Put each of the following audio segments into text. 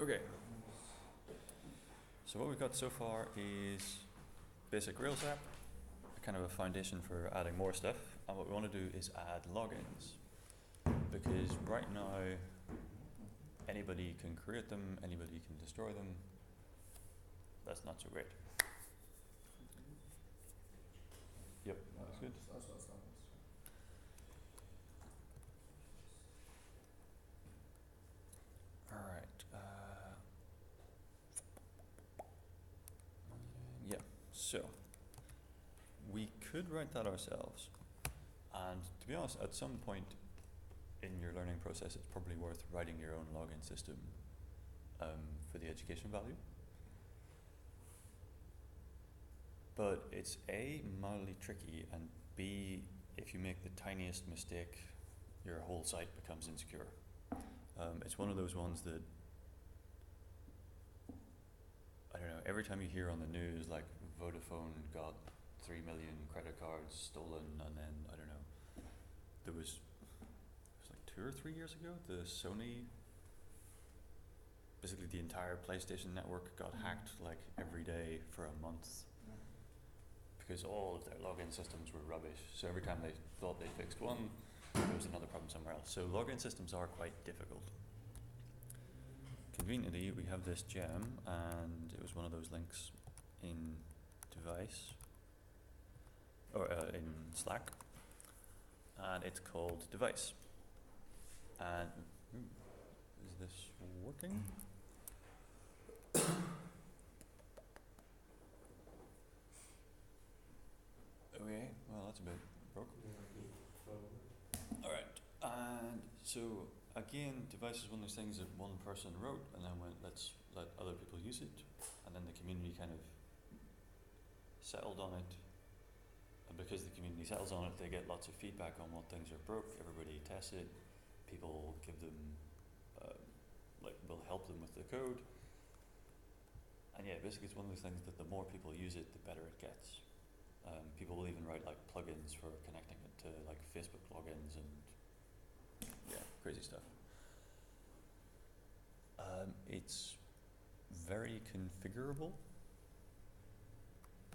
Okay. So what we've got so far is basic Rails app, kind of a foundation for adding more stuff. And what we want to do is add logins. Because right now, anybody can create them, anybody can destroy them. That's not so great. Yep, that's good. All right. Yeah. So we could write that ourselves, and to be honest, at some point in your learning process, it's probably worth writing your own login system for the education value. But it's A, mildly tricky, and B, if you make the tiniest mistake, your whole site becomes insecure. It's one of those ones that, I don't know, every time you hear on the news, like Vodafone got 3 million credit cards stolen, and then, I don't know, it was like 2 or 3 years ago, the Sony, basically the entire PlayStation network got hacked like every day for a month because all of their login systems were rubbish. So every time they thought they fixed one, there was another problem somewhere else. So login systems are quite difficult. Conveniently, we have this gem, and it was one of those links in devise, or in Slack, and it's called devise. And is this working? Okay, well that's a bit broke. Alright, and so again, devise is one of those things that one person wrote and then went, let's let other people use it, and then the community kind of settled on it, and because the community settles on it, they get lots of feedback on what things are broke, everybody tests it, people give them, will help them with the code, and yeah, basically it's one of those things that the more people use it, the better it gets. People will even write like plugins for connecting it to like Facebook logins and yeah, crazy stuff. It's very configurable.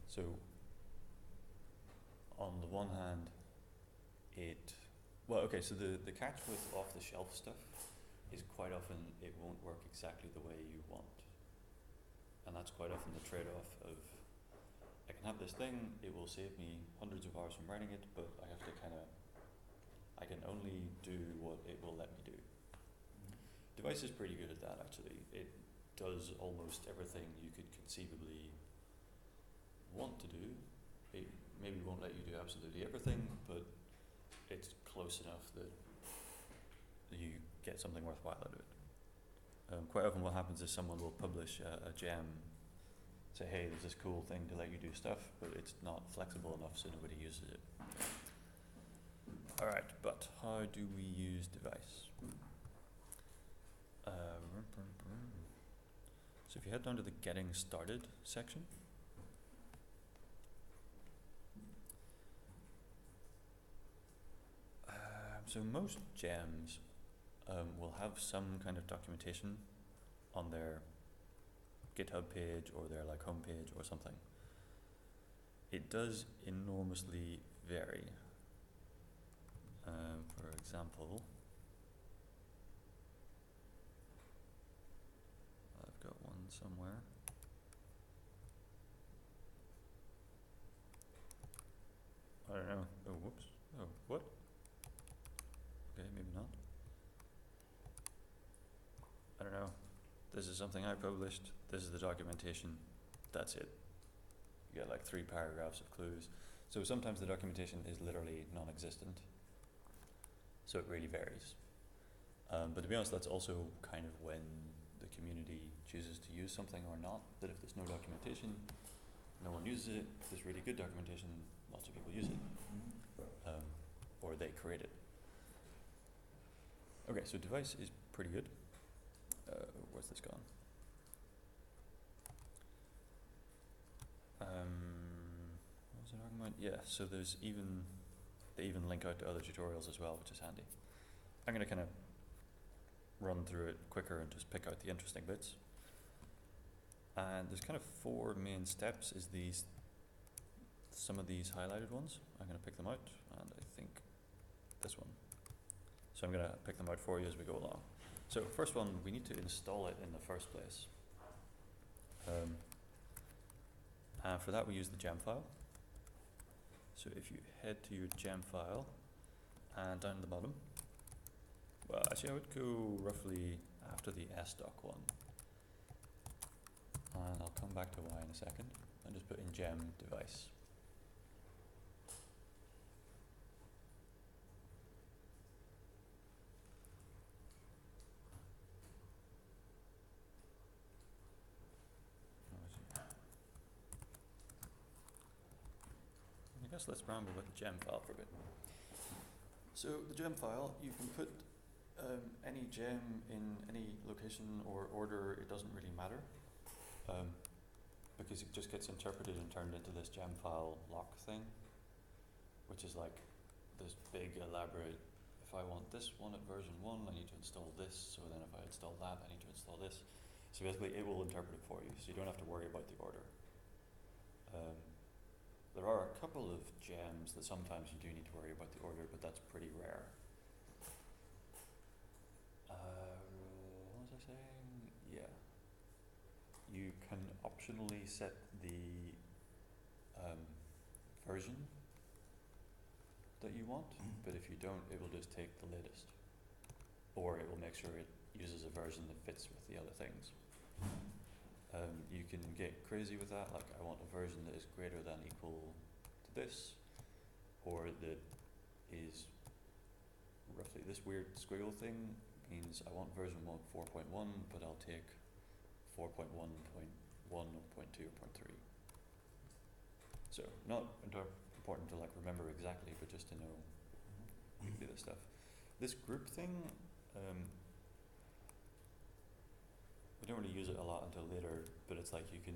So on the one hand, so the catch with off-the-shelf stuff is quite often it won't work exactly the way you want. And that's quite often the trade-off of, I can have this thing, it will save me hundreds of hours from writing it, but I have to I can only do what it will let me do. Devise is pretty good at that actually. It does almost everything you could conceivably want to do. It maybe won't let you do absolutely everything, but it's close enough that you get something worthwhile out of it. Quite often what happens is someone will publish a gem, say, hey, there's this cool thing to let you do stuff, but it's not flexible enough so nobody uses it. Alright, but how do we use devise? So if you head down to the getting started section, so most gems will have some kind of documentation on their GitHub page or their like homepage or something. It does enormously vary. For example, I've got one somewhere. I don't know. Oh, whoops. Oh, what? Okay, maybe not. I don't know. This is something I published. This is the documentation. That's it. You get like 3 paragraphs of clues. So sometimes the documentation is literally non-existent. So it really varies. But to be honest, that's also kind of when the community chooses to use something or not. That if there's no documentation, no one uses it. If there's really good documentation, lots of people use it. Or they create it. Okay, so devise is pretty good. Where's this gone? What was I talking about? Yeah, so they even link out to other tutorials as well, which is handy. I'm going to kind of run through it quicker and just pick out the interesting bits. And there's kind of 4 main steps. Is these some of these highlighted ones? I'm going to pick them out, and I think this one. So I'm going to pick them out for you as we go along. So first one, we need to install it in the first place. And for that we use the gem file. So if you head to your gem file and down at the bottom, well actually I would go roughly after the sdoc one. And I'll come back to Y in a second and just put in gem device. I guess let's ramble with the gem file for a bit. So the gem file, you can put any gem in any location or order, it doesn't really matter. Because it just gets interpreted and turned into this gem file lock thing, which is like this big elaborate, if I want this one at version 1, I need to install this, so then if I install that, I need to install this. So basically it will interpret it for you, so you don't have to worry about the order. There are a couple of gems that sometimes you do need to worry about the order, but that's pretty rare. What was I saying? Yeah. You can optionally set the version that you want, but if you don't, it will just take the latest. Or it will make sure it uses a version that fits with the other things. You can get crazy with that, like I want a version that is greater than equal to this, or that is roughly this weird squiggle thing means I want version 4.1, but I'll take 4.1.1 or 0.2 or 0.3. So not important to like remember exactly, but just to know you can do this stuff. This group thing, we don't really use it a lot until later, but it's like you can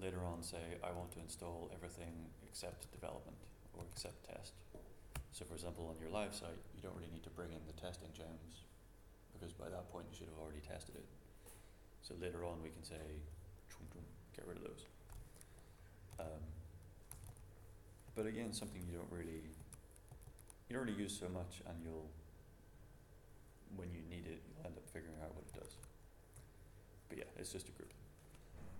later on say I want to install everything except development or except test. So for example on your live site you don't really need to bring in the testing gems because by that point you should have already tested it. So later on we can say get rid of those. But again, something you don't really use so much, and when you need it you'll end up figuring out what it does. But yeah, it's just a group.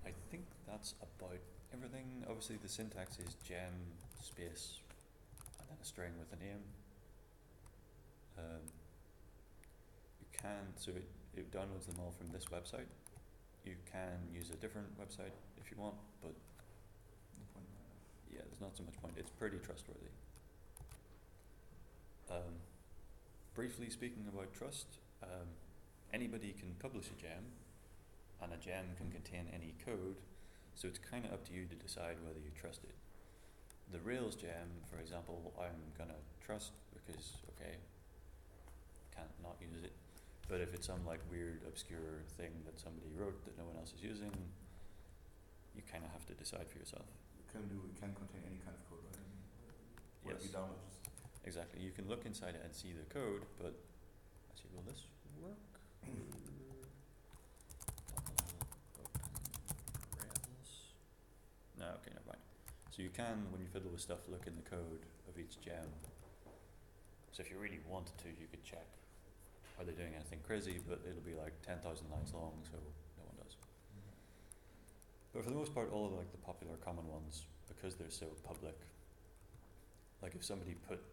I think that's about everything. Obviously the syntax is gem space and then a string with a name. You can, so it downloads them all from this website. You can use a different website if you want, but yeah, there's not so much point. It's pretty trustworthy. Briefly speaking about trust, anybody can publish a gem, and a gem can contain any code, so it's kind of up to you to decide whether you trust it. The Rails gem, for example, I'm gonna trust because, okay, can't not use it. But if it's some like weird, obscure thing that somebody wrote that no one else is using, you kind of have to decide for yourself. It can contain any kind of code, right? Yes. You download just exactly. You can look inside it and see the code, but actually, will this work? Rails. No, okay, never mind. So you can, when you fiddle with stuff, look in the code of each gem. So if you really wanted to, you could check. Are they doing anything crazy? But it'll be like 10,000 lines long, so no one does. But for the most part, all of like the popular common ones, because they're so public, like if somebody put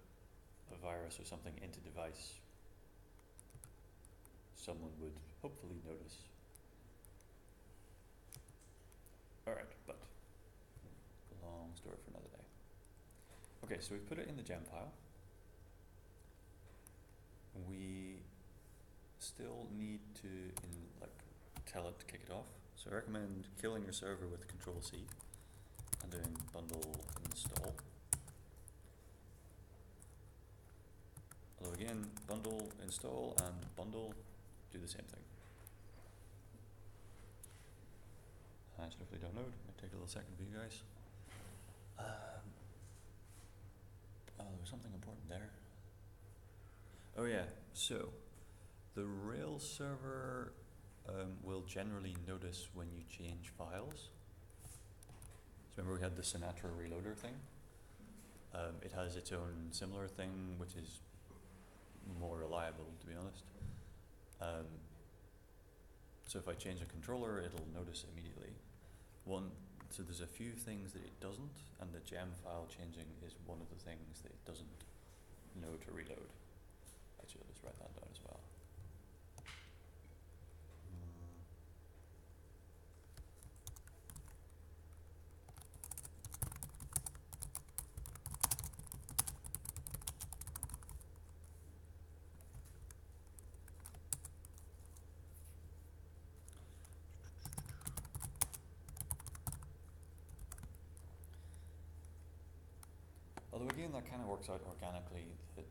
a virus or something into devise, someone would hopefully notice. Alright, but long story for another day. Okay, so we put it in the gem file. We still need to tell it to kick it off. So I recommend killing your server with Control-C and doing bundle install. Although again, bundle install and bundle do the same thing. I should hopefully download. It might take a little second for you guys. Oh, there was something important there. Oh yeah, so the Rails server will generally notice when you change files. So remember we had the Sinatra reloader thing? It has its own similar thing, which is more reliable, to be honest. So if I change a controller, it'll notice immediately. So there's a few things that it doesn't, and the gem file changing is one of the things that it doesn't know to reload. Actually, I'll just write that down as well. Although again, that kind of works out organically, that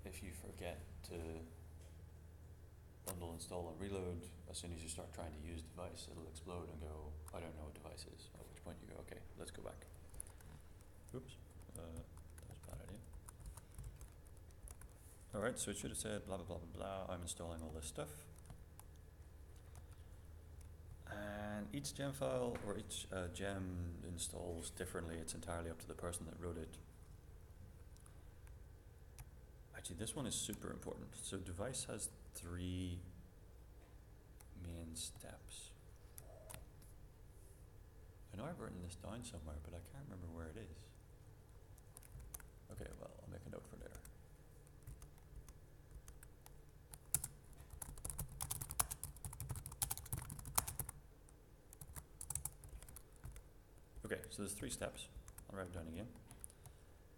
if you forget to bundle, install, and reload, as soon as you start trying to use device, it'll explode and go, I don't know what device is, at which point you go, okay, let's go back. Oops, that was a bad idea. Alright, so it should have said blah blah blah blah blah, I'm installing all this stuff. And each gem file, or each gem installs differently, it's entirely up to the person that wrote it. Actually, this one is super important. So device has 3 main steps. I know I've written this down somewhere, but I can't remember where it is. Okay, well, I'll make a note for later. Okay, so there's 3 steps. I'll write it down again.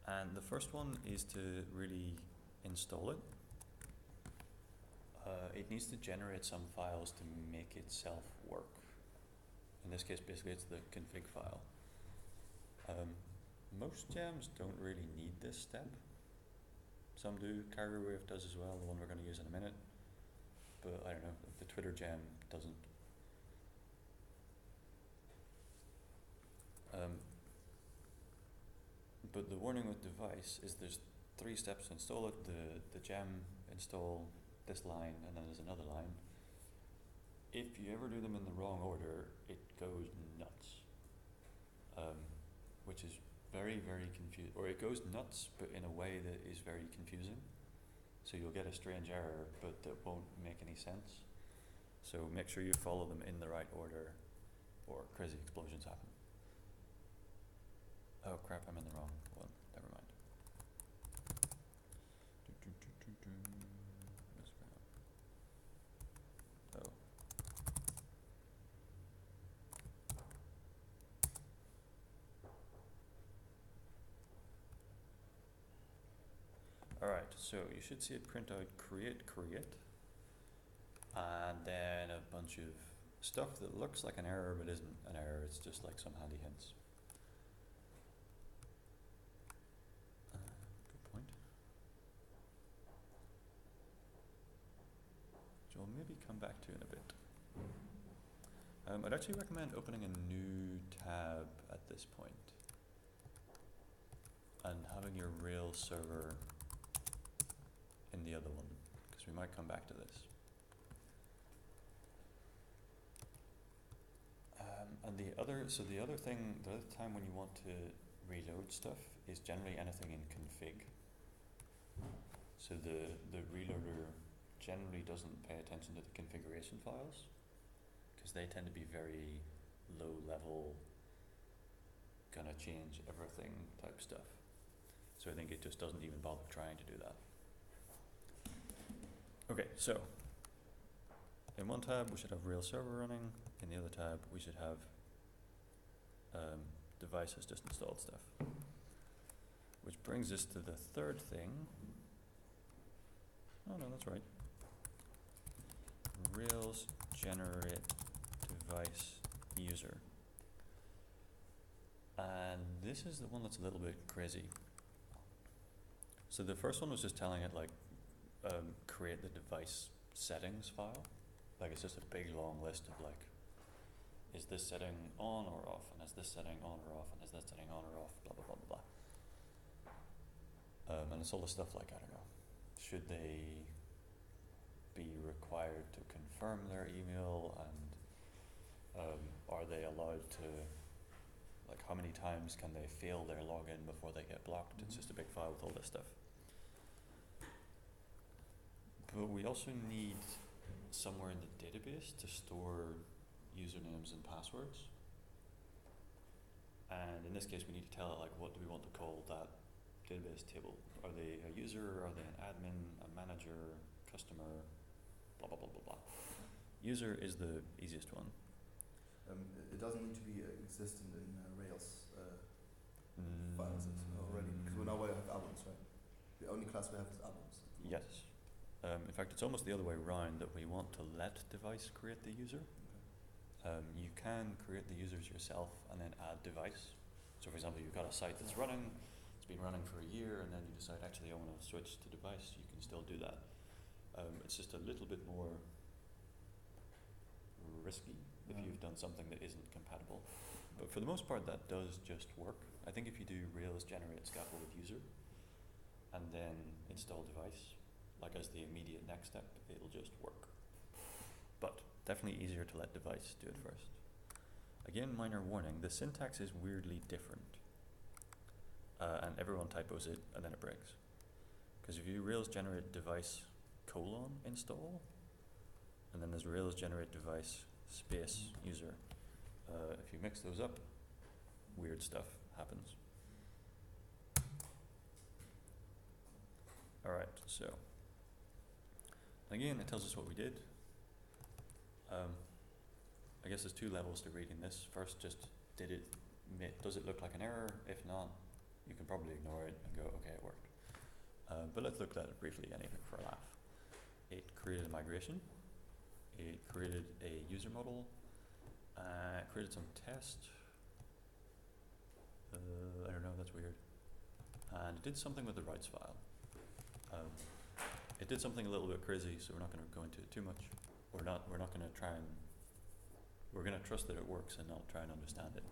And the first one is to really install it. It needs to generate some files to make itself work. In this case, basically, it's the config file. Most gems don't really need this step. Some do. Carrier Wave does as well, the one we're going to use in a minute. But I don't know, the Twitter gem doesn't. But the warning with device is there's 3 steps to install it. The gem install this line, and then there's another line. If you ever do them in the wrong order, it goes nuts. Which is very, very confusing. Or it goes nuts, but in a way that is very confusing. So you'll get a strange error, but that won't make any sense. So make sure you follow them in the right order, or crazy explosions happen. Oh crap, I'm in the wrong one. Never mind. Oh. Alright, so you should see it print out create, and then a bunch of stuff that looks like an error but isn't an error, it's just like some handy hints. Good point. Which we'll maybe come back to in a bit. I'd actually recommend opening a new tab at this point and having your real server in the other one, because we might come back to this. And the other time when you want to reload stuff is generally anything in config. So the reloader generally doesn't pay attention to the configuration files, because they tend to be very low level, gonna change everything type stuff. So I think it just doesn't even bother trying to do that. Okay, so in one tab we should have real server running, in the other tab we should have device has just installed stuff. Which brings us to the third thing. Oh no, that's right. Rails generate device user. And this is the one that's a little bit crazy. So the first one was just telling it like create the device settings file. Like it's just a big long list of like, is this setting on or off, and is this setting on or off, and is this setting on or off, blah blah blah blah blah. And it's all the stuff like, I don't know, should they be required to confirm their email, and are they allowed to, like, how many times can they fail their login before they get blocked? It's just a big file with all this stuff. But we also need somewhere in the database to store usernames and passwords. And in this case, we need to tell it, like, what do we want to call that database table? Are they a user? Are they an admin? A manager? Customer? Blah, blah, blah, blah, blah. User is the easiest one. It doesn't need to be existent in Rails files already, because now we have albums, right? The only class we have is albums. Yes. In fact, it's almost the other way around, that we want to let devise create the user. You can create the users yourself and then add devise. So for example, you've got a site that's running, it's been running for a year, and then you decide, actually I want to switch to devise. You can still do that. It's just a little bit more risky if you've done something that isn't compatible. But for the most part, that does just work. I think if you do Rails generate scaffold user and then install devise, like as the immediate next step, it'll just work. But definitely easier to let devise do it first. Again, minor warning, the syntax is weirdly different. And everyone typos it and then it breaks. Because if you Rails generate devise : install, and then there's Rails generate devise space user. If you mix those up, weird stuff happens. Alright, so again, it tells us what we did. I guess there's two levels to reading this. First, just does it look like an error? If not, you can probably ignore it and go, okay, it worked. But let's look at it briefly anyway for a laugh. It created a migration. It created a user model. Created some test. I don't know, that's weird. And it did something with the routes file. It did something a little bit crazy, so we're not going to go into it too much. We're not going to try and, we're going to trust that it works and not try and understand it.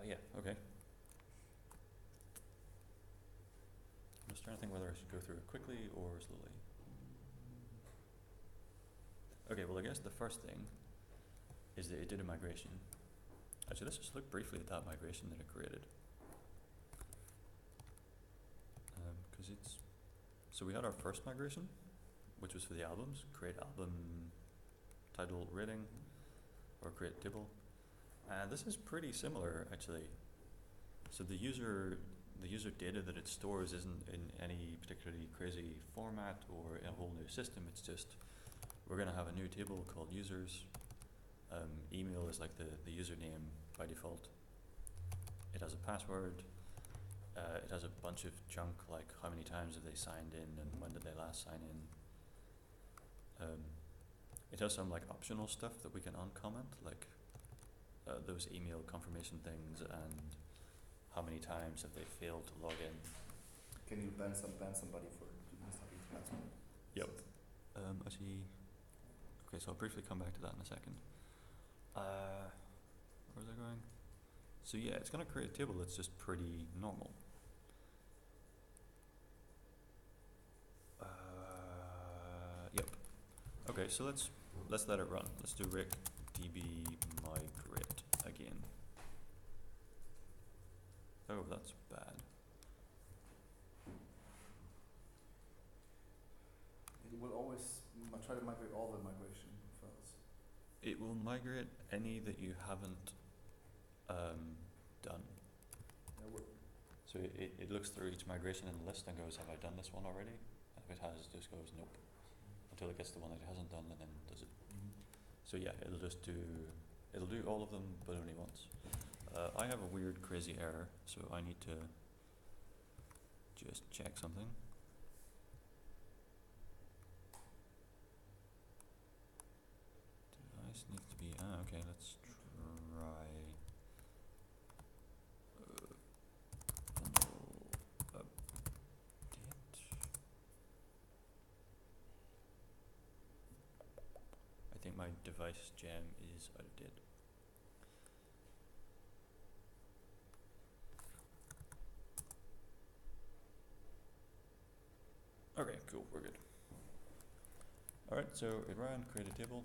Yeah, okay. I'm just trying to think whether I should go through it quickly or slowly. Okay, well I guess the first thing is that it did a migration. Actually, let's just look briefly at that migration that it created. So we had our first migration, which was for the albums, create album title rating, or create table. And this is pretty similar actually. So the user data that it stores isn't in any particularly crazy format or a whole new system. It's just, we're going to have a new table called users. Email is like the username by default. It has a password. It has a bunch of junk, like how many times have they signed in and when did they last sign in. It has some like optional stuff that we can uncomment, like those email confirmation things and how many times have they failed to log in. Can you ban somebody for doing something to password? Yep. Actually, okay, so I'll briefly come back to that in a second. Where's that going? So yeah, it's going to create a table that's just pretty normal. Yep. Okay, so let's let it run. Let's do rick db migrate again. Oh, that's bad. It will always try to migrate all the migration files. It will migrate any that you haven't done. Yeah, so it looks through each migration in the list and goes, have I done this one already? And if it has, it just goes nope. Until it gets the one that it hasn't done and then does it. So yeah, it'll do all of them, but only once. I have a weird crazy error, so I need to just check something. Device needs to be, okay, let's try update. I think my device gem is out of date. Okay, cool, we're good. Alright, so it ran, create a table,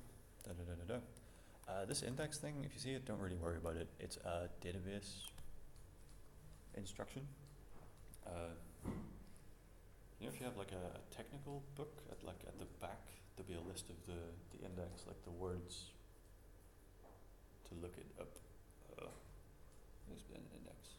this index thing, if you see it, don't really worry about it. It's a database instruction. You know, if you have like a technical book, at the back, there'll be a list of the index, like the words to look it up. There's been an index.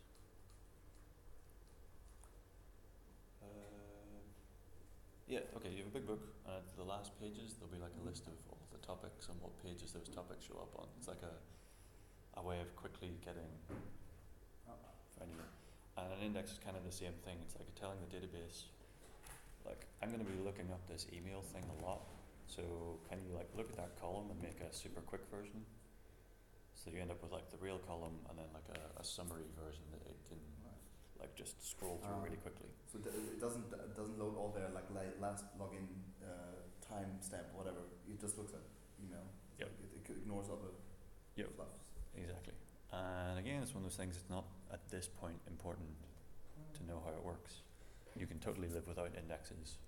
Yeah, okay, you have a big book, and at the last pages there'll be like a list of all the topics and what pages those topics show up on. It's like a way of quickly finding it. And an index is kind of the same thing. It's like telling the database, like, I'm going to be looking up this email thing a lot, so can you like look at that column and make a super quick version? So you end up with like the real column and then like a summary version that it can like just scroll through really quickly. So it doesn't load all their like last login timestamp or whatever. It just looks at email. Yep. Like it ignores other fluffs. Exactly. And again, it's one of those things. It's not at this point important to know how it works. You can totally live without indexes.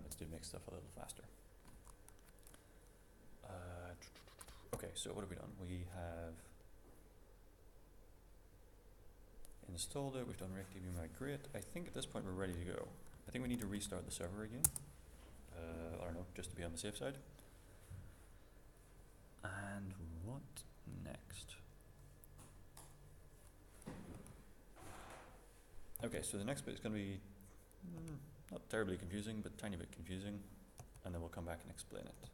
It's to make stuff a little faster. Okay, so what have we done? We have installed it, we've done reactive migrate. I think at this point we're ready to go. I think we need to restart the server again. I don't know, just to be on the safe side. And what next? Okay, so the next bit is going to be not terribly confusing, but tiny bit confusing, and then we'll come back and explain it.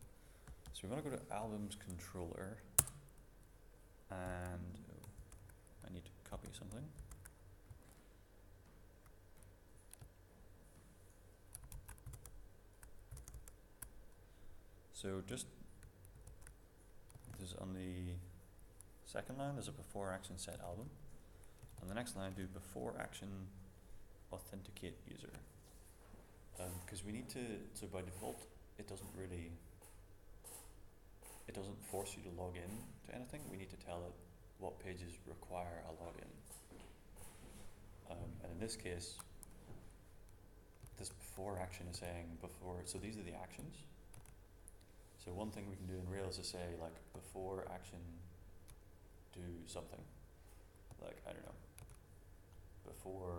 So we want to go to albums controller, and I need to copy something. So just, there's on the second line, there's a before action set album. On the next line, do before action authenticate user. Because we need to, so by default, it doesn't force you to log in to anything. We need to tell it what pages require a login. And in this case, this before action is saying so these are the actions. So one thing we can do in Rails is say like before action do something. Like, I don't know, before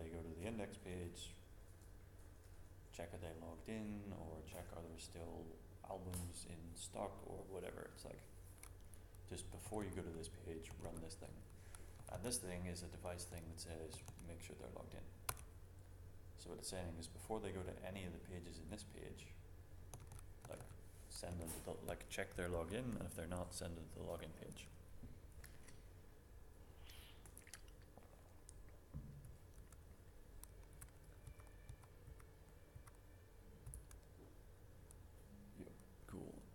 they go to the index page, check are they logged in, or check are there still albums in stock, or whatever. It's like, just before you go to this page, run this thing. And this thing is a devise thing that says, make sure they're logged in. So what it's saying is before they go to any of the pages in this page, like, send them to check their login, and if they're not, send them to the login page.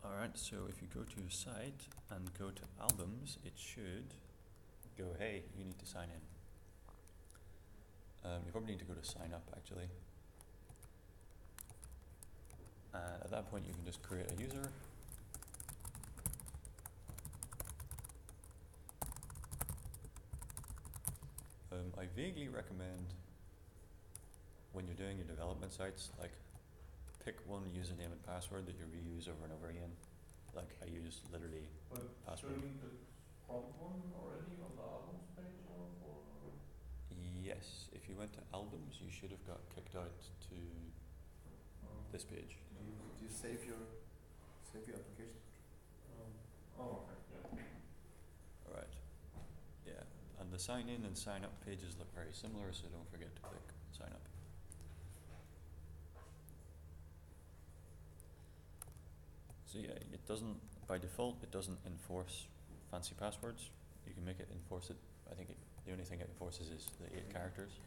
Alright, so if you go to your site and go to albums, it should go, hey, you need to sign in. You probably need to go to sign up actually. And at that point you can just create a user. I vaguely recommend when you're doing your development sites, like, pick one username and password that you reuse over and over again. Like, I use literally password. Do you mean the part1 already on the albums page or? Yes, if you went to albums, you should have got kicked out to this page. Do you save your application? Okay, yeah. Alright. Yeah, and the sign in and sign up pages look very similar, so don't forget to click sign up. So yeah, it doesn't, by default, it doesn't enforce fancy passwords. You can make it enforce it. I think the only thing it enforces is the 8 characters.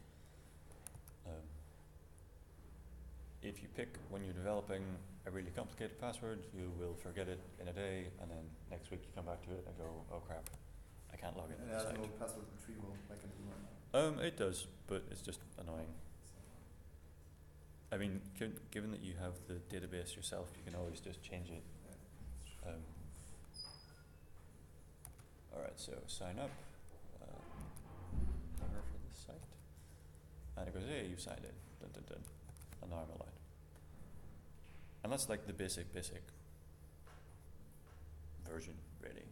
If you pick, when you're developing, a really complicated password, you will forget it in a day, and then next week you come back to it and go, oh crap, I can't log in to the site. It has no password retrieval mechanism right now. It does, but it's just annoying. I mean, given that you have the database yourself, you can always just change it. Alright, so sign up, number for this site, and it goes, hey, you signed in, dun dun dun, and now I'm allowed. that's like the basic version, really.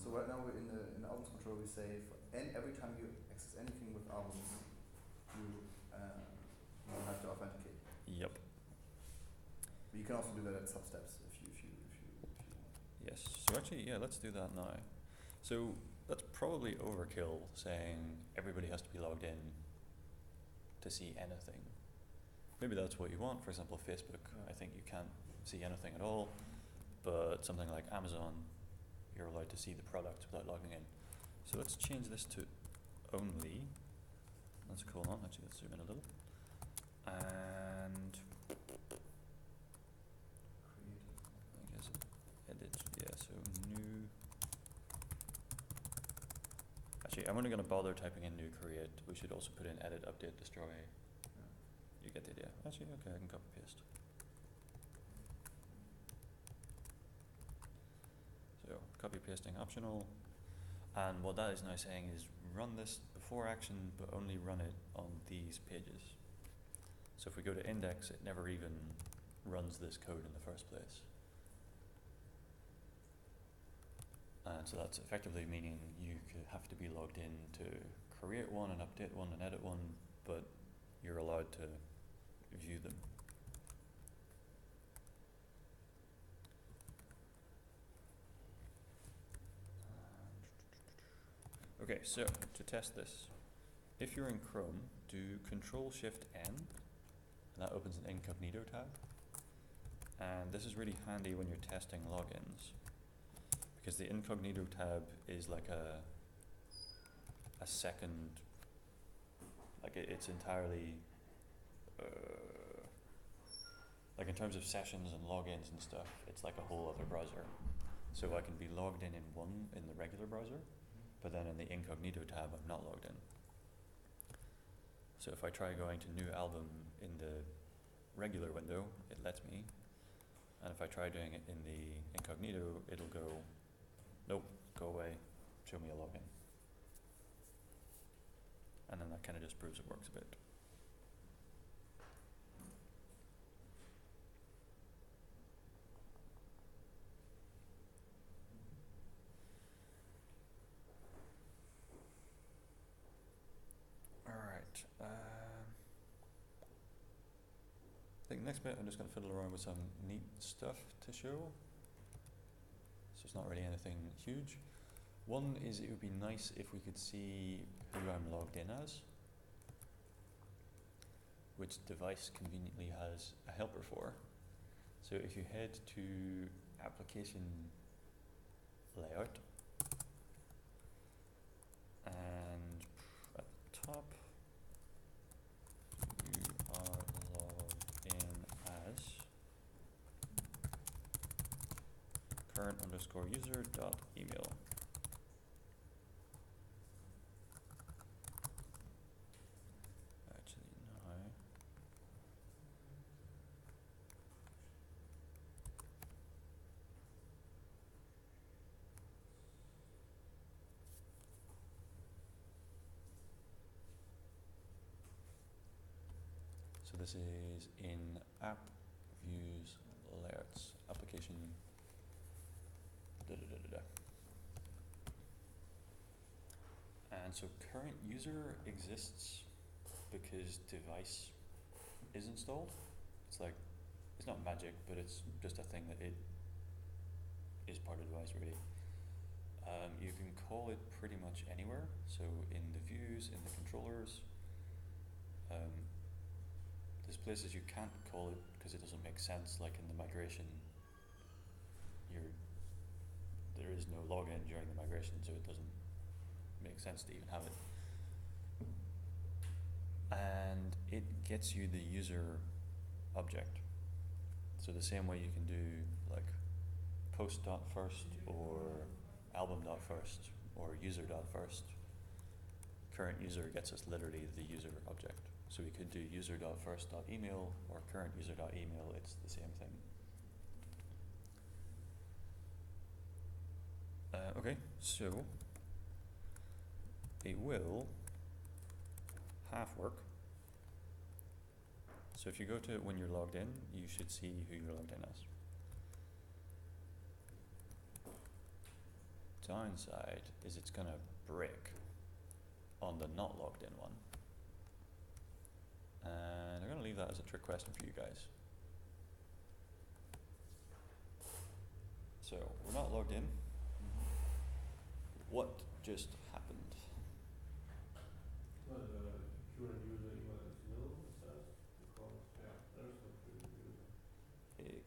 So right now we're in the albums control. We say every time you access anything with albums, you have to authenticate. Yep. But you can also do that at sub steps if you want. Yes. So actually, yeah, let's do that now. So that's probably overkill saying everybody has to be logged in to see anything. Maybe that's what you want. For example, Facebook. I think you can't see anything at all. But something like Amazon, you're allowed to see the product without logging in. So let's change this to only. Let's call on. Actually, let's zoom in a little. And I guess edit. Yeah. So new. Actually, I'm only going to bother typing in new create. We should also put in edit, update, destroy. Yeah. You get the idea. Actually, okay, I can copy paste. So copy pasting optional. And what that is now saying is run this before action, but only run it on these pages. So if we go to index, it never even runs this code in the first place. And so that's effectively meaning you could have to be logged in to create one and update one and edit one, but you're allowed to view them. Okay, so to test this, if you're in Chrome, do Control-Shift-N, and that opens an incognito tab. And this is really handy when you're testing logins, because the incognito tab is like a second, like it's entirely, like in terms of sessions and logins and stuff, it's like a whole other browser. So I can be logged in one in the regular browser, but then in the incognito tab I'm not logged in. So if I try going to new album in the regular window, it lets me. And if I try doing it in the incognito, it'll go, nope, go away, show me a login. And then that kind of just proves it works a bit. Alright. I think next bit I'm just going to fiddle around with some neat stuff to show. So it's not really anything huge. One is it would be nice if we could see who I'm logged in as, which device conveniently has a helper for. So if you head to application layout, and at the top you are logged in as current_user dot email. Actually, no. So this is in app views layouts application. And so current user exists because device is installed. It's like, it's not magic, but it's just a thing that it is part of device really. You can call it pretty much anywhere. So in the views, in the controllers, there's places you can't call it because it doesn't make sense, like in the migration, there is no login during the migration, so it doesn't make sense to even have it. And it gets you the user object. So the same way you can do like post.first or album.first or user.first, current user gets us literally the user object. So we could do user.first.email or current user.email, it's the same thing. Okay, so it will half work So if you go to when you're logged in, you should see who you're logged in as. Downside is it's gonna break on the not logged in one. And I'm gonna leave that as a trick question for you guys. So we're not logged in. What just happened? Well, the current user email is nil, it says, because, yeah, there's no current user.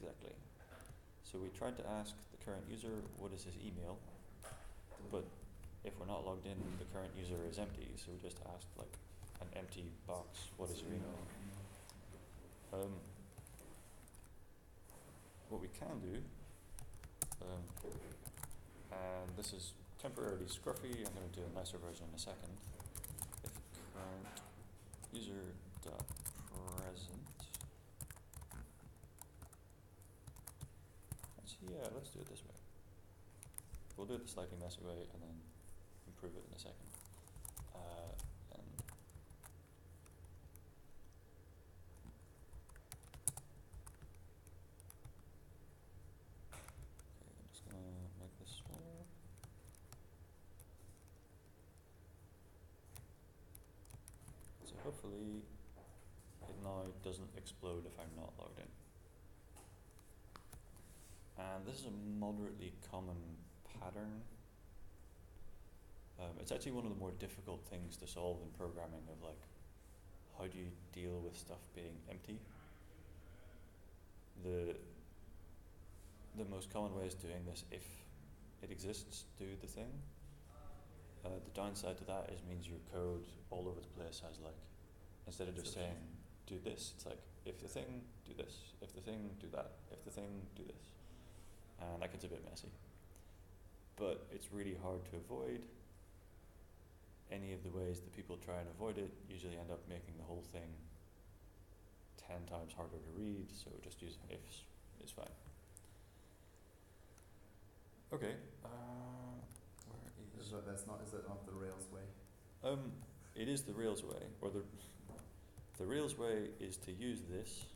Exactly. So we tried to ask the current user what is his email, but if we're not logged in, the current user is empty, so we just asked like an empty box, what is your email? What we can do, and this is temporarily scruffy, I'm going to do a nicer version in a second. If current user dot present, actually, yeah, let's do it this way. We'll do it the slightly messy way and then improve it in a second. And okay, I'm just gonna make this smaller. So hopefully it now doesn't explode if I'm not logged in. And this is a moderately common pattern. It's actually one of the more difficult things to solve in programming of like, how do you deal with stuff being empty? The most common way is doing this if it exists, do the thing. The downside to that is means your code all over the place has like, instead of just saying do this, it's like if the thing, do this, if the thing, do that, if the thing, do this. And that gets a bit messy. But it's really hard to avoid. Any of the ways that people try and avoid it usually end up making the whole thing 10 times harder to read, so just using ifs is fine. Okay, where is... Is that not the Rails way? It is the Rails way, or the Rails way is to use this,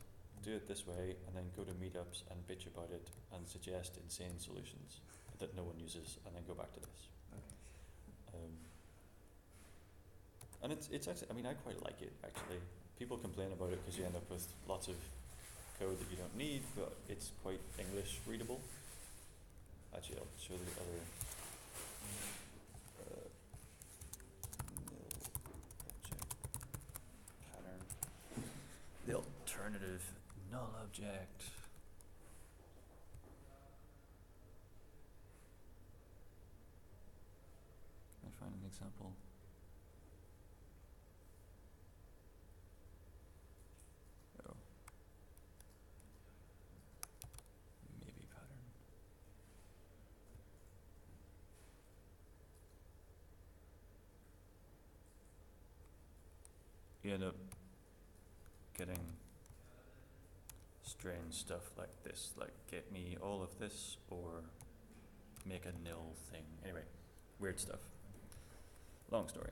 do it this way, and then go to meetups and bitch about it and suggest insane solutions that no one uses, and then go back to this. Okay. And it's actually, I mean, I quite like it actually. People complain about it because you end up with lots of code that you don't need, but it's quite English readable. Actually, I'll show the other nil object pattern. The alternative null object. Can I find an example? Oh. Maybe pattern. You end up getting strange stuff like this, like get me all of this or make a nil thing. Anyway, weird stuff. Long story.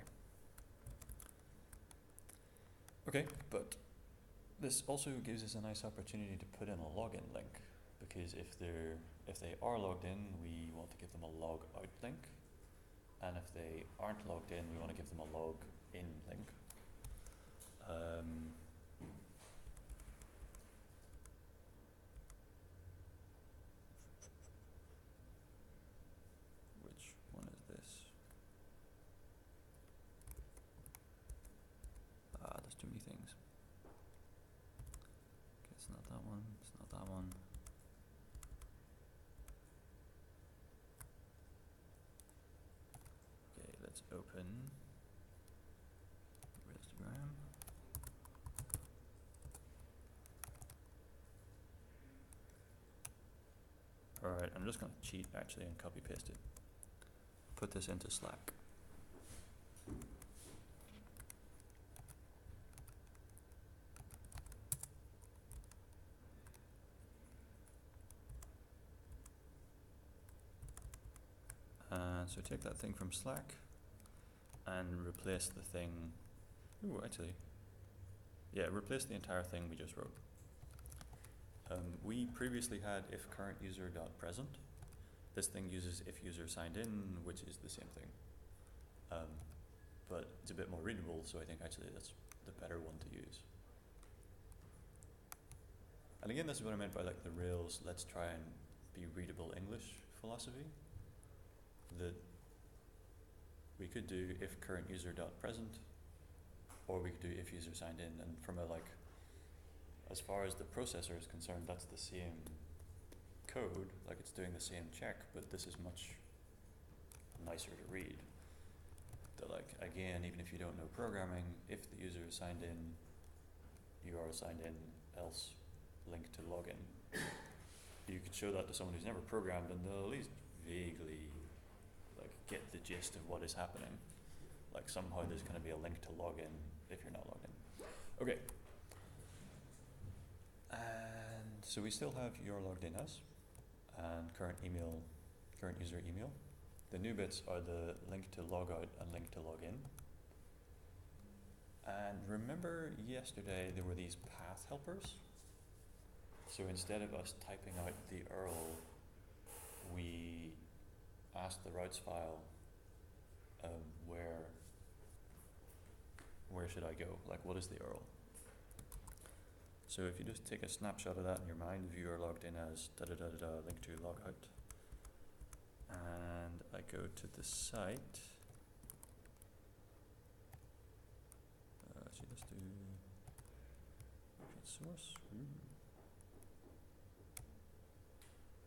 Okay, but this also gives us a nice opportunity to put in a login link, because if they are logged in, we want to give them a log out link, and if they aren't logged in, we want to give them a log in link. Which one is this? There's too many things. Okay, it's not that one, it's not that one. Okay, let's open Instagram. Alright, I'm just going to cheat actually and copy paste it. Put this into Slack. So take that thing from Slack and replace the thing. Ooh, actually. Yeah, replace the entire thing we just wrote. We previously had if current user dot present. This thing uses if user signed in, which is the same thing. But it's a bit more readable, so I think actually that's the better one to use. And again, this is what I meant by like the Rails, let's try and be readable English philosophy. That we could do if current user dot present, or we could do if user signed in, and from a like, as far as the processor is concerned, that's the same code, like it's doing the same check, but this is much nicer to read. That like, again, even if you don't know programming, if the user is signed in, you are signed in, else link to login. You could show that to someone who's never programmed and they'll at least vaguely like get the gist of what is happening. Like somehow there's going to be a link to login if you're not logged in. Okay. And so we still have you're logged in as and current user email. The new bits are the link to logout and link to login. And remember yesterday there were these path helpers? So instead of us typing out the URL, we asked the routes file where should I go? Like what is the URL? So if you just take a snapshot of that in your mind, if you are logged in as link to logout, and I go to the site, actually let's do source.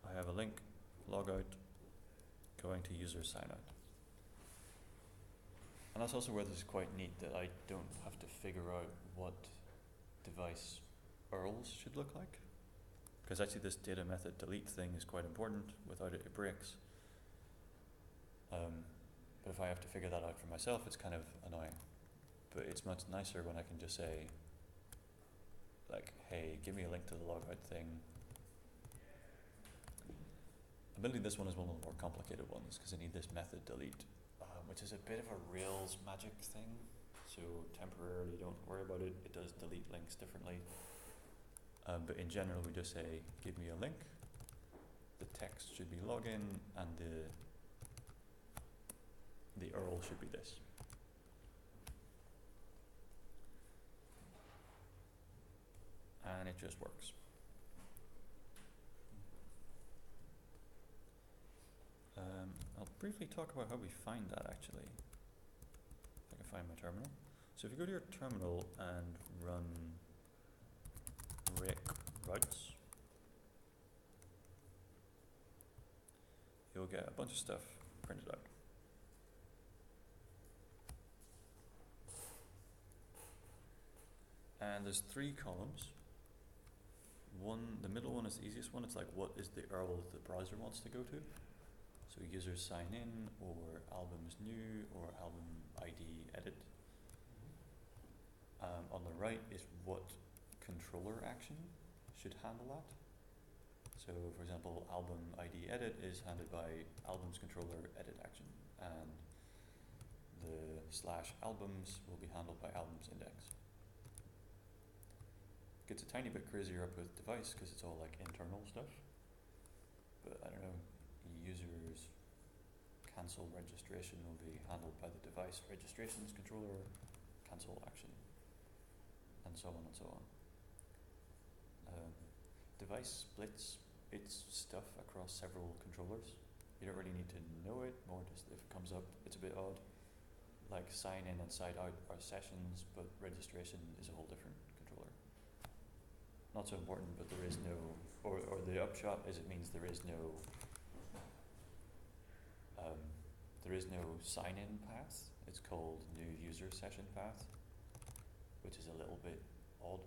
I have a link, logout, going to user signout. And that's also where this is quite neat, that I don't have to figure out what device URLs should look like. Because actually this data method delete thing is quite important, without it, it breaks. But if I have to figure that out for myself, it's kind of annoying. But it's much nicer when I can just say, like, hey, give me a link to the logout thing. Admittedly, this one is one of the more complicated ones because I need this method delete, which is a bit of a Rails magic thing. So temporarily, don't worry about it. It does delete links differently. But in general, we just say, give me a link. The text should be login, and the URL should be this. And it just works. I'll briefly talk about how we find that actually. If I can find my terminal. So if you go to your terminal and run rec routes, you'll get a bunch of stuff printed out. And there's 3 columns. The middle one is the easiest one. It's like, what is the URL that the browser wants to go to? So users sign in, or albums new, or album ID edit. On the right is what controller action should handle that. So for example, album ID edit is handled by albums controller edit action, and the /albums will be handled by albums index. Gets a tiny bit crazier up with device because it's all like internal stuff. But I don't know, users cancel registration will be handled by the device registrations controller cancel action, and so on and so on. Device splits its stuff across several controllers. You don't really need to know it, more just if it comes up, it's a bit odd. Like sign in and sign out are sessions, but registration is a whole different controller. Not so important, but there is no, or the upshot is it means there is no sign-in path. It's called new user session path, which is a little bit odd.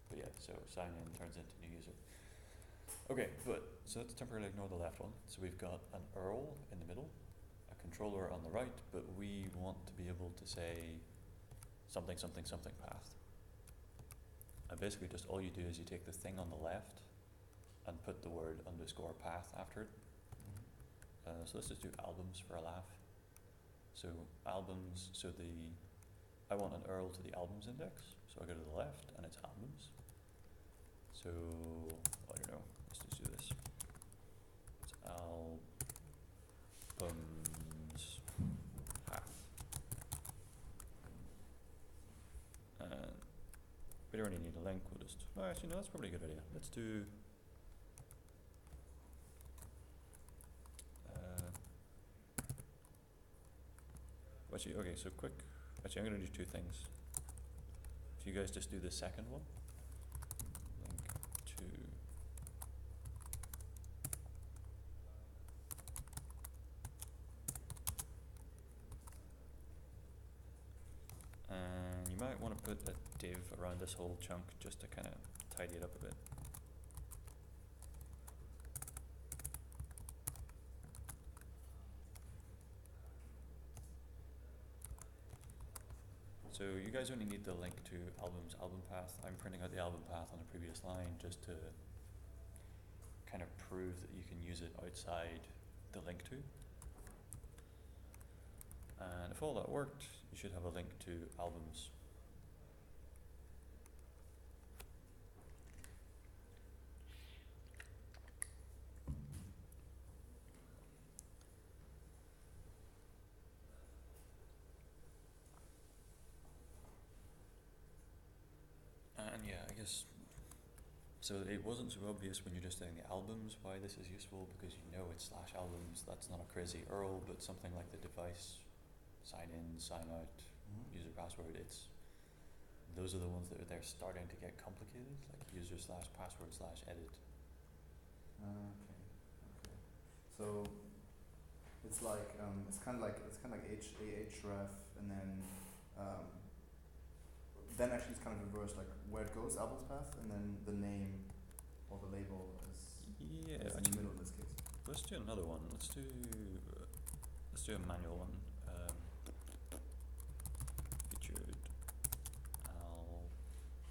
But yeah, so sign in turns into new user. Okay, so let's temporarily ignore the left one. So we've got an URL in the middle, a controller on the right, but we want to be able to say something, something, something path. And basically just all you do is you take the thing on the left and put the word underscore path after it. So let's just do albums for a laugh. So albums, I want an URL to the albums index. So I go to the left and it's albums. So, I don't know, let's just do this. It's albums path. And we don't really need a link, we'll just, oh actually no, that's probably a good idea. Let's do, actually, okay, so quick, actually I'm gonna do two things. If you guys just do the second one, link to, and you might want to put a div around this whole chunk just to kind of tidy it up a bit. So you guys only need the link to albums, album path. I'm printing out the album path on the previous line just to kind of prove that you can use it outside the link to. And if all that worked, you should have a link to albums. And yeah, I guess, so it wasn't so obvious when you're just doing the albums why this is useful, because you know it's slash albums, that's not a crazy URL, but something like the device, sign in, sign out, user password, those are the ones that they're starting to get complicated, like user slash password slash edit. Okay. So it's like it's kind of like href, and then actually it's kind of reversed, like where it goes, albums path, and then the name or the label is in the middle in this case. Let's do another one. Let's do a manual one. Featured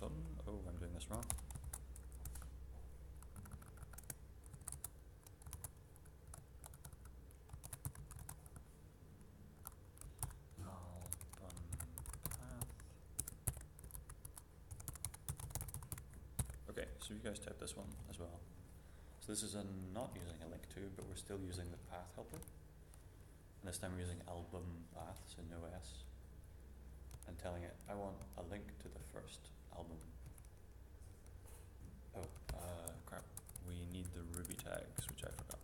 album. Oh, I'm doing this wrong. Okay, so you guys type this one as well. So this is not using a link to, but we're still using the path helper. And this time we're using album path, so no S. And telling it, I want a link to the first album. Oh, crap. We need the Ruby tags, which I forgot.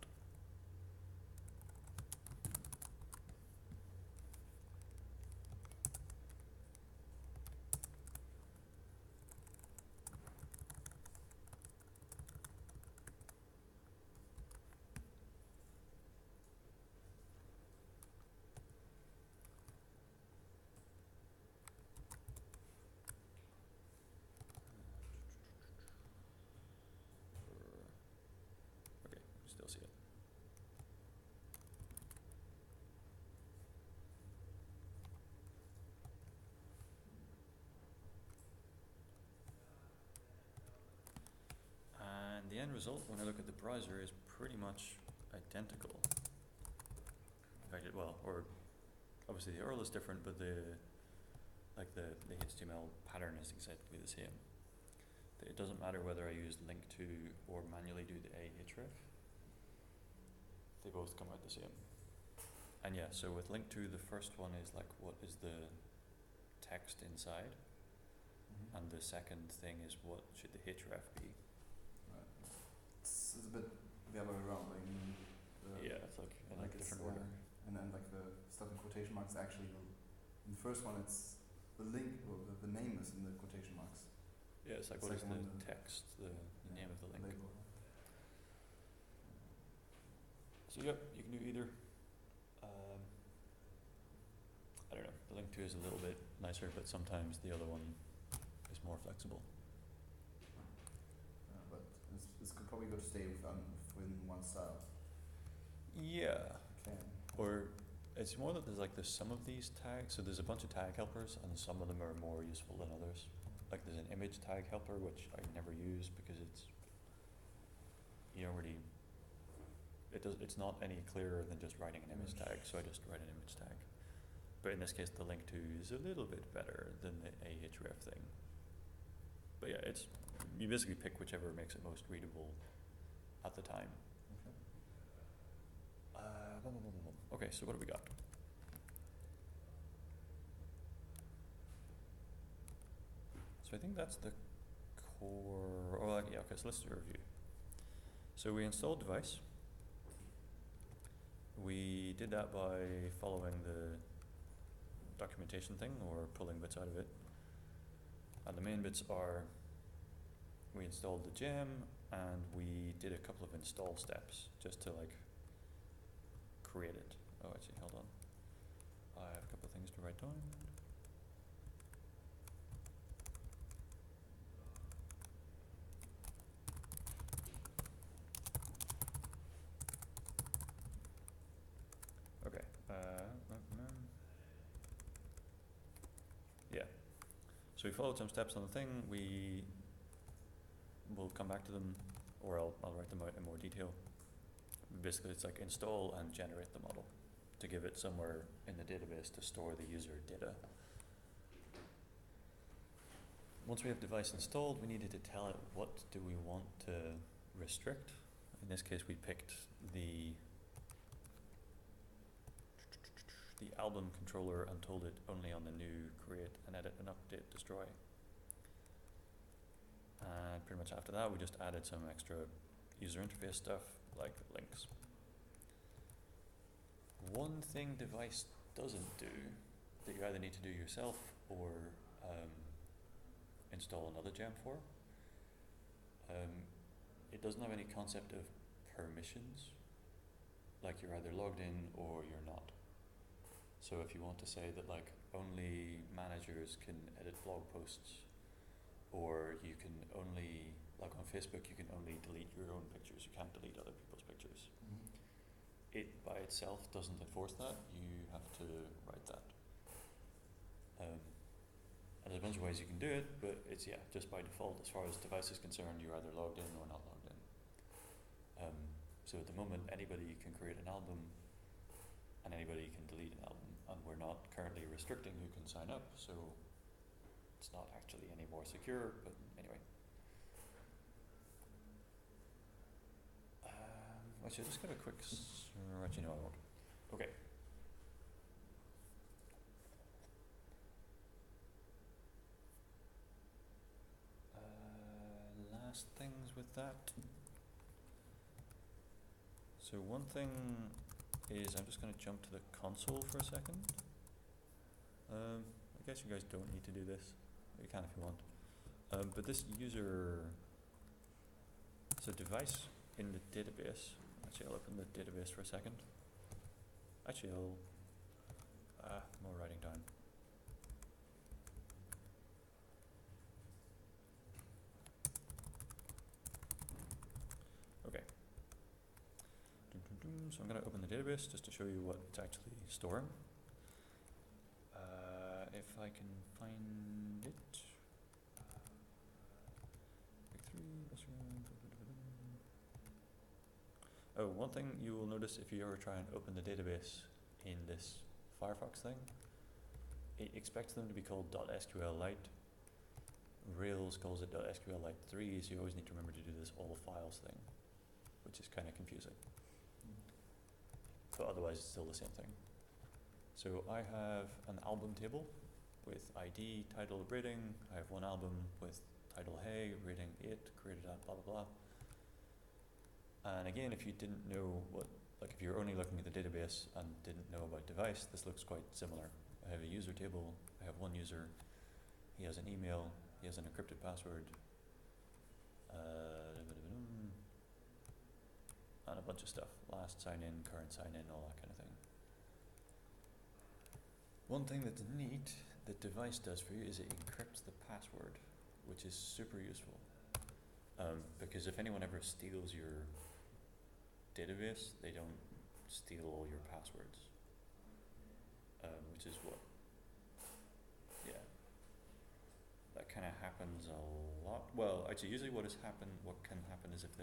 Okay, still see it. And the end result, when I look at the browser, is pretty much identical. In fact, or obviously the URL is different, but the HTML pattern is exactly the same. It doesn't matter whether I use link to or manually do the ahref. They both come out the same. And yeah, so with link to, the first one is like what is the text inside, and the second thing is what should the href be. Right. It's a bit the other way around. Like Yeah, it's like in like a different order. And then like the stuff in quotation marks actually in the first one it's the link, or the name is in the quotation marks. Yeah, it's like The what is second the one, text, the name of the link. Label. So yep, you can do either. I don't know, the link to is a little bit nicer, but sometimes the other one is more flexible. But it's probably good to stay within one style. Yeah, Okay. or it's more that there's some of these tags, so there's a bunch of tag helpers and some of them are more useful than others. Like there's an image tag helper, which I never use because it's not any clearer than just writing an image tag, so I just write an image tag. But in this case, the link to is a little bit better than the ahref thing. But yeah, you basically pick whichever makes it most readable at the time. Okay. Okay, so what do we got? So I think that's the core. Oh, yeah. Okay, so let's do a review. So we installed devise. We did that by following the documentation thing or pulling bits out of it. And the main bits are we installed the gem and we did a couple of install steps just to like create it. Oh, actually, hold on. I have a couple of things to write down. Okay. Yeah. So we followed some steps on the thing. We will come back to them, or I'll write them out in more detail. Basically, it's like install and generate the model to give it somewhere in the database to store the user data. Once we have devise installed, we needed to tell it what do we want to restrict. In this case, we picked the album controller and told it only on the new create and edit and update destroy. And pretty much after that, we just added some extra user interface stuff like links. One thing devise doesn't do that you either need to do yourself or install another gem for, it doesn't have any concept of permissions, like you're either logged in or you're not. So if you want to say that like only managers can edit blog posts, or you can only, like on Facebook, you can only delete your own pictures, you can't delete other people's pictures. Mm-hmm. It by itself doesn't enforce that, you have to write that. And there's a bunch of ways you can do it, but it's, yeah, just by default, as far as devise is concerned, you're either logged in or not logged in. So at the moment, anybody can create an album and anybody can delete an album, and we're not currently restricting who can sign up, so it's not actually any more secure, but anyway. Actually, I just got a quick you know I won't. Okay. Last things with that. So one thing is, I'm just going to jump to the console for a second. I guess you guys don't need to do this. You can if you want. But this user, so devise in the database. Actually, I'll open the database for a second. Actually, more writing down. Okay. So I'm going to open the database just to show you what it's actually storing. If I can find it. Oh, one thing you will notice if you ever try and open the database in this Firefox thing, it expects them to be called .sqlite. Rails calls it .sqlite 3, so you always need to remember to do this all files thing, which is kind of confusing. But otherwise it's still the same thing. So I have an album table with ID, title, rating. I have one album with title hey, rating 8, created at blah blah blah. And again, if you didn't know what, like if you're only looking at the database and didn't know about devise, this looks quite similar. I have a user table, I have one user, he has an email, he has an encrypted password, and a bunch of stuff. Last sign in, current sign in, all that kind of thing. One thing that's neat that devise does for you is it encrypts the password, which is super useful. Because if anyone ever steals your database, they don't steal all your passwords, which is what, yeah, that kind of happens a lot. Well, actually, usually what can happen is if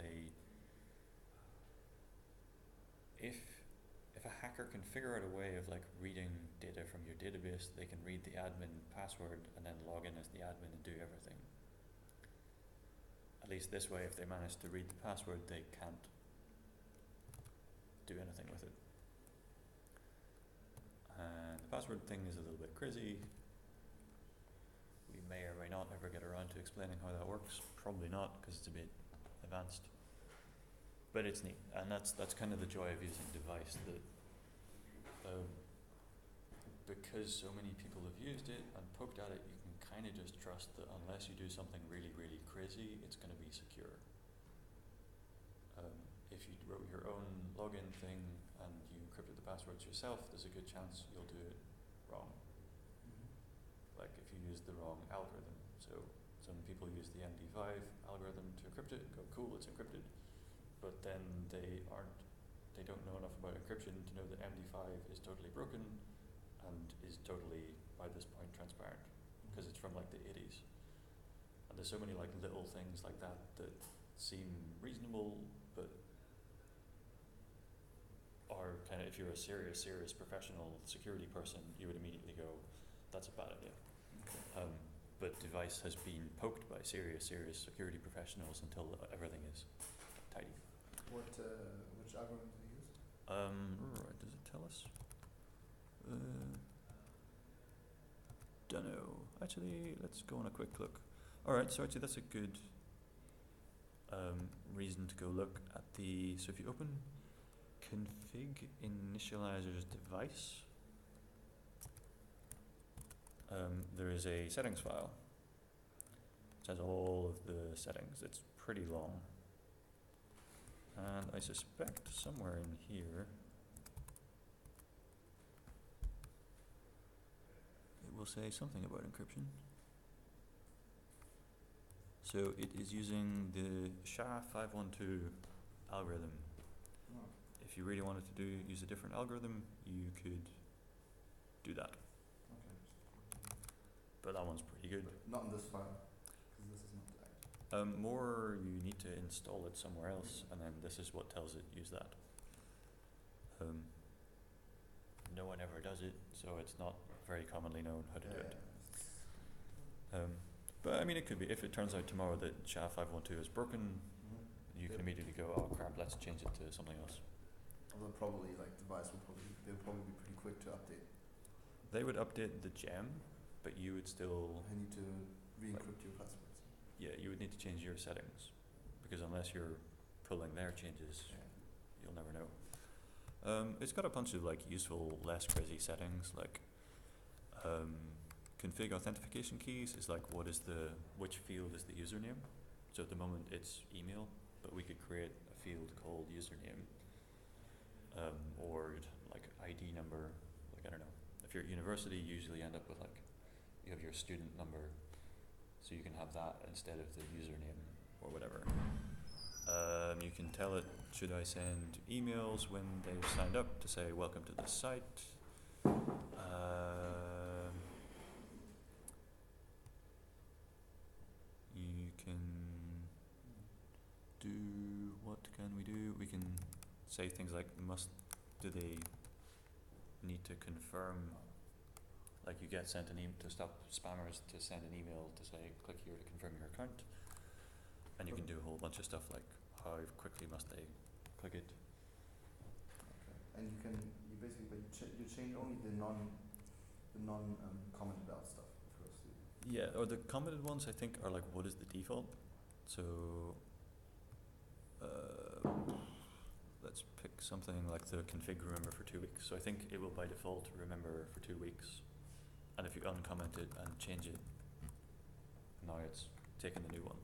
a hacker can figure out a way of like reading data from your database, they can read the admin password and then log in as the admin and do everything. at least this way, if they manage to read the password, they can't do anything with it. And the password thing is a little bit crazy. We may or may not ever get around to explaining how that works. Probably not, because it's a bit advanced. But it's neat, and that's kind of the joy of using devise. That because so many people have used it and poked at it, you can kind of just trust that unless you do something really, really crazy, it's going to be secure. If you wrote your own login thing and you encrypted the passwords yourself, there's a good chance you'll do it wrong. Like if you use the wrong algorithm. So some people use the MD5 algorithm to encrypt it, go cool, it's encrypted. But then they don't know enough about encryption to know that MD5 is totally broken and is totally, by this point, transparent, because it's from like the 80s. And there's so many like little things like that that seem reasonable, but are kind of, if you're a serious professional security person, you would immediately go, that's a bad idea. Okay. But devise has been poked by serious security professionals until everything is tidy. Which algorithm do you use? Right, does it tell us? Dunno. Actually, let's go on a quick look. Alright, so actually that's a good reason to go look at the, so if you open config initializers device, there is a settings file. It has all of the settings. It's pretty long. And I suspect somewhere in here it will say something about encryption. So it is using the SHA-512 algorithm. Oh. If you really wanted to use a different algorithm, you could do that. Okay. But that one's pretty good. But not in this file, because this is not active. More you need to install it somewhere else, and then this is what tells it use that. No one ever does it, so it's not very commonly known how to do it. But I mean, it could be, if it turns out tomorrow that SHA-512 is broken, you can immediately go, oh crap, let's change it to something else. Although probably like devise they'll probably be pretty quick to update. They would update the gem, but you would still, I need to re-encrypt your passwords. yeah, you would need to change your settings, because unless you're pulling their changes, you'll never know. It's got a bunch of like useful, less crazy settings, like config authentication keys is like which field is the username. So at the moment it's email, but we could create a field called username, or like ID number, like I don't know. If you're at university, you usually end up with like, you have your student number, so you can have that instead of the username or whatever. You can tell it, should I send emails when they've signed up to say welcome to the site. You can do, what can we do? We can say things like, do they need to confirm, like you get sent an email to stop spammers to send an email to say click here to confirm your account, and you can do a whole bunch of stuff like how quickly must they click it. Okay. And you basically, but you change only the non commented out stuff, of course. Yeah, or the commented ones I think are like, what is the default? So let's pick something like the config remember for 2 weeks. So I think it will by default remember for 2 weeks, and if you uncomment it and change it, now it's taken the new one.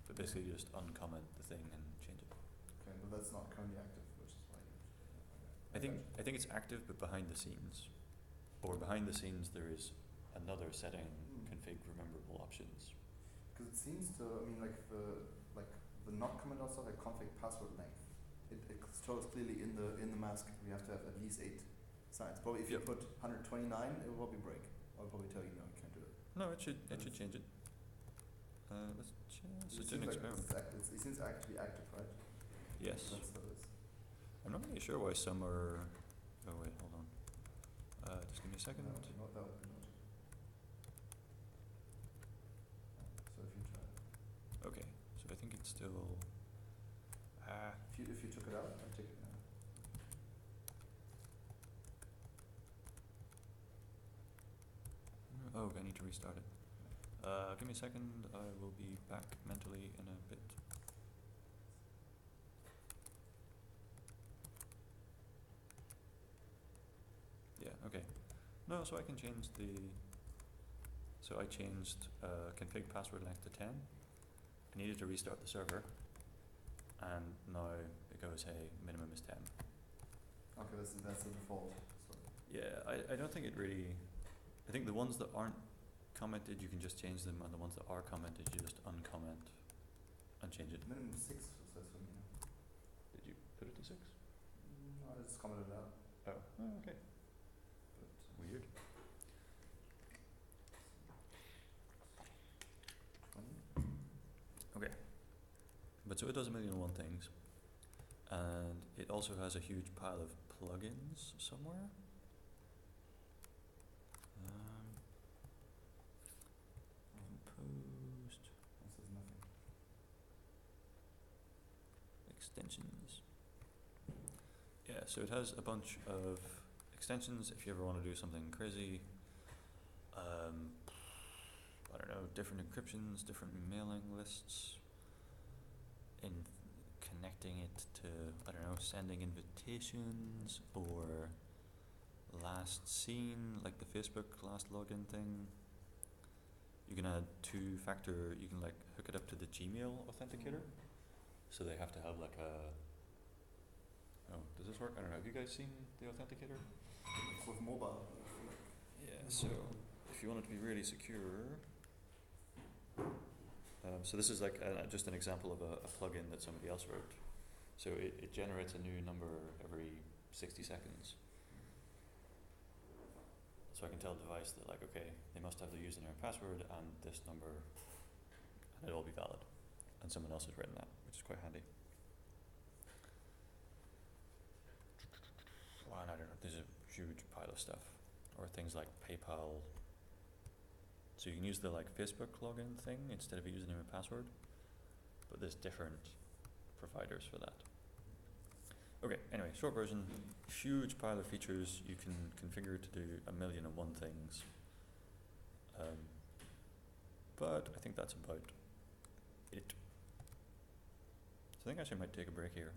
But basically you just uncomment the thing and change it. Okay, but that's not currently active, which is why. I think it's active, but behind the scenes. Or behind the scenes there is another setting, config rememberable options. Because it seems to, I mean, like the not comment out stuff, like config password length. It shows clearly in the mask we have to have at least 8 signs. Probably if you put 129, it will probably break. I'll probably tell you no, you can't do it. No, it should change it. Let's It do an experiment. it seems actually active, right? Yes. That's what it is. I'm not really sure why some are. Oh wait, hold on. Just give me a second. That would be noted. So if you try. Okay, so I think it still. If you took it out, I take it out. Oh, I need to restart it. Give me a second. I will be back mentally in a bit. Yeah. Okay. No, so I can change the. So I changed config password length to 10. I needed to restart the server, and now it goes, hey, minimum is 10. Okay, that's the default. So. Yeah, I don't think it really. I think the ones that aren't commented, you can just change them, and the ones that are commented, you just uncomment and change it. Minimum 6 says for me. Did you put it to 6? No, I just commented out. Oh, okay. But Weird. 20. Okay. But so it does a million and one things, and it also has a huge pile of plugins somewhere. Composed That says nothing. extensions. Yeah, so it has a bunch of extensions if you ever want to do something crazy. I don't know, different encryptions, different mailing lists, in connecting it to, I don't know, sending invitations or last seen, like the Facebook last login thing. You can add two-factor, you can like hook it up to the Gmail authenticator. So they have to have like a, oh, does this work? I don't know, have you guys seen the authenticator? With mobile. Yeah, so if you want it to be really secure, so this is like just an example of a plugin that somebody else wrote. So it generates a new number every 60 seconds. So I can tell the device that like, okay, they must have the username and password and this number, and it'll all be valid. And someone else has written that, which is quite handy. Well, I don't know, there's a huge pile of stuff. Or things like PayPal. So you can use the like Facebook login thing instead of a username and password, but there's different providers for that. Okay, anyway, short version, huge pile of features. You can configure to do a million and one things. But I think that's about it. So I think I actually might take a break here,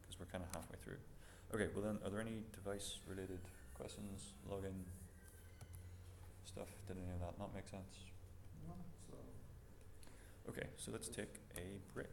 because we're kind of halfway through. Okay, well then, are there any device related questions, login stuff? Did any of that not make sense? No, so. Okay, so let's take a break.